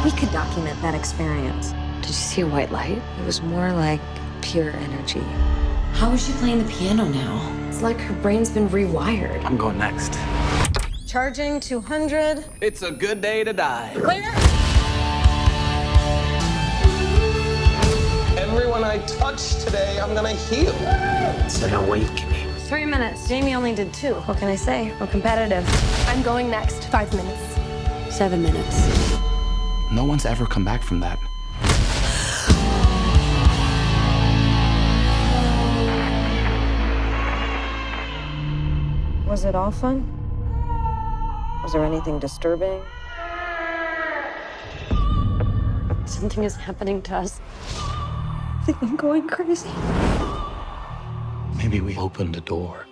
We could document that experience. Did you see a white light? It was more like pure energy. How is she playing the piano now? It's like her brain's been rewired. I'm going next. Charging 200. It's a good day to die. Clear. Everyone I touch today, I'm gonna heal. It's an awakening. 3 minutes. Jamie only did 2. What can I say? I'm competitive. I'm going next. 5 minutes. 7 minutes. No one's ever come back from that. Was it all fun? Was there anything disturbing? Something is happening to us. I think I'm going crazy. Maybe we opened a door.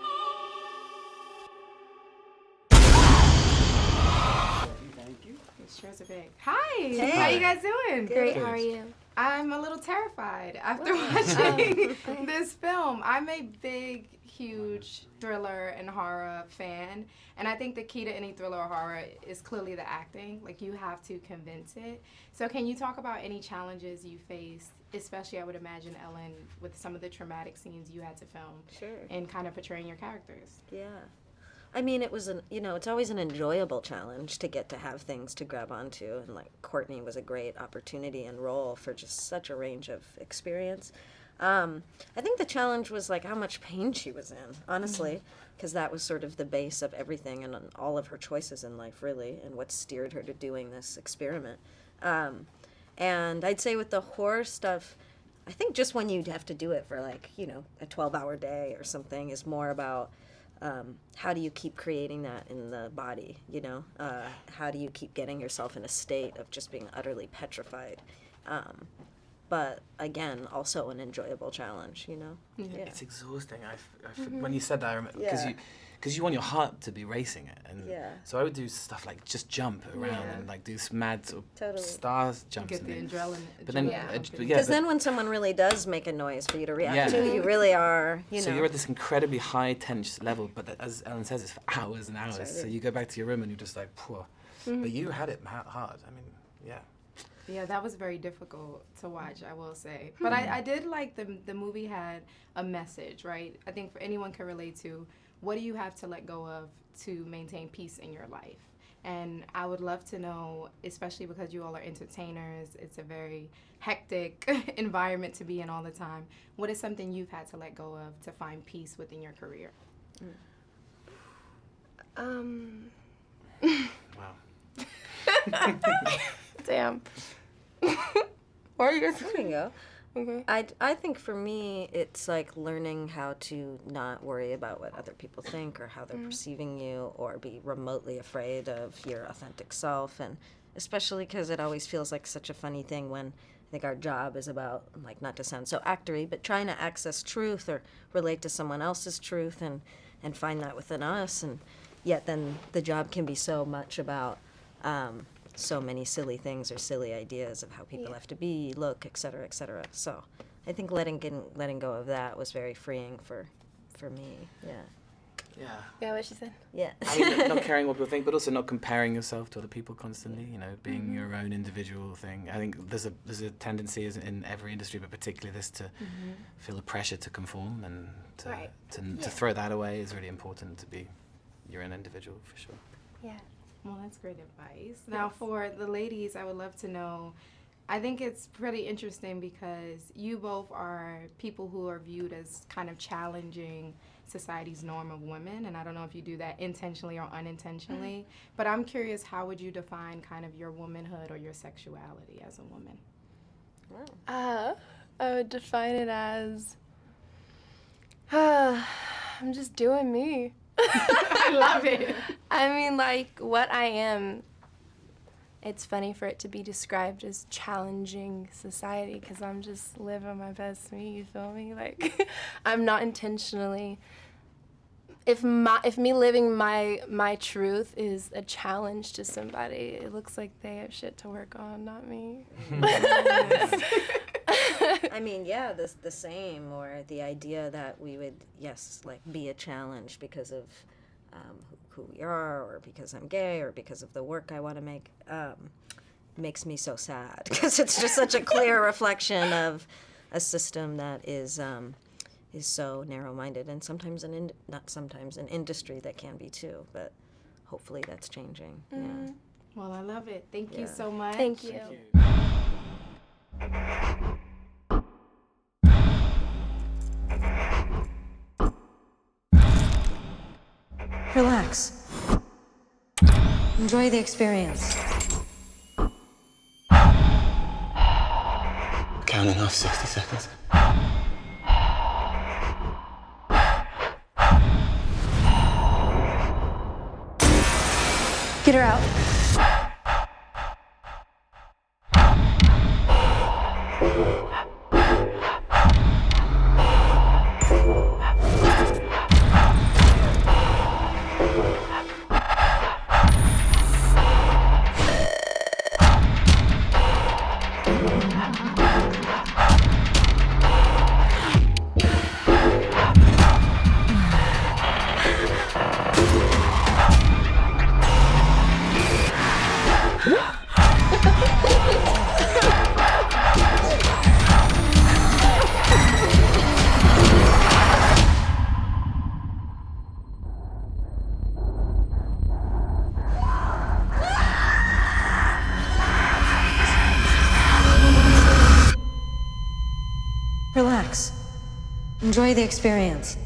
Sure are big. Hi. Hey. How you guys doing? Great, how are you? I'm a little terrified after watching this film. I'm a big, huge thriller and horror fan, and I think the key to any thriller or horror is clearly the acting. Like, you have to convince it. So can you talk about any challenges you faced, especially, I would imagine, Ellen, with some of the traumatic scenes you had to film? Sure. And kind of portraying your characters? Yeah. I mean, it was it's always an enjoyable challenge to get to have things to grab onto. And like Courtney was a great opportunity and role for just such a range of experience. I think the challenge was like how much pain she was in, honestly, because that was sort of the base of everything and all of her choices in life, really, and what steered her to doing this experiment. And I'd say with the horror stuff, I think just when you have to do it for like, a 12-hour day or something is more about how do you keep creating that in the body, how do you keep getting yourself in a state of just being utterly petrified? But again, also an enjoyable challenge, Yeah. It's exhausting. When you said that, I remember, because you want your heart to be racing it, and so I would do stuff like just jump around and like do some mad sort of stars jumps. Get the adrenaline. But then, Because then when someone really does make a noise for you to react to, you really are, So you're at this incredibly high tension level, but as Ellen says, it's for hours and hours. So you go back to your room and you're just like, poor. But you had it hard. I mean, yeah. Yeah, that was very difficult to watch, I will say. But I did like the movie had a message, right? I think for anyone can relate to, what do you have to let go of to maintain peace in your life? And I would love to know, especially because you all are entertainers, it's a very hectic environment to be in all the time. What is something you've had to let go of to find peace within your career? Wow. Damn. Where are you guys There you go. Okay. I think for me, it's like learning how to not worry about what other people think or how they're perceiving you, or be remotely afraid of your authentic self. And especially because it always feels like such a funny thing when I think our job is about, like, not to sound so actory, but trying to access truth or relate to someone else's truth and find that within us. And yet then the job can be so much about so many silly things or silly ideas of how people have to be, look, et cetera, et cetera. So I think letting go of that was very freeing for me. Yeah. Yeah, what she said. Yeah. I mean, not caring what people think, but also not comparing yourself to other people constantly. Being your own individual thing. I think there's a tendency in every industry, but particularly this, to feel the pressure to conform, and to throw that away is really important. To be your own individual, for sure. Yeah. Well, that's great advice. Now, for the ladies, I would love to know, I think it's pretty interesting because you both are people who are viewed as kind of challenging society's norm of women, and I don't know if you do that intentionally or unintentionally, but I'm curious, how would you define kind of your womanhood or your sexuality as a woman? I would define it as, I'm just doing me. I love it. I mean, like, what I am, it's funny for it to be described as challenging society, because I'm just living my best me, you feel me? Like, I'm not intentionally, if me living my truth is a challenge to somebody, it looks like they have shit to work on, not me. I mean, yeah, the same, or the idea that we would, be a challenge because of who we are, or because I'm gay, or because of the work I want to make. makes me so sad because it's just such a clear reflection of a system that is so narrow-minded, and sometimes not sometimes an industry that can be too, but hopefully that's changing. Yeah. Well, I love it. Thank you Yeah. so much. Thank you. Relax. Enjoy the experience. Counting off 60 seconds. Get her out. Relax. Enjoy the experience.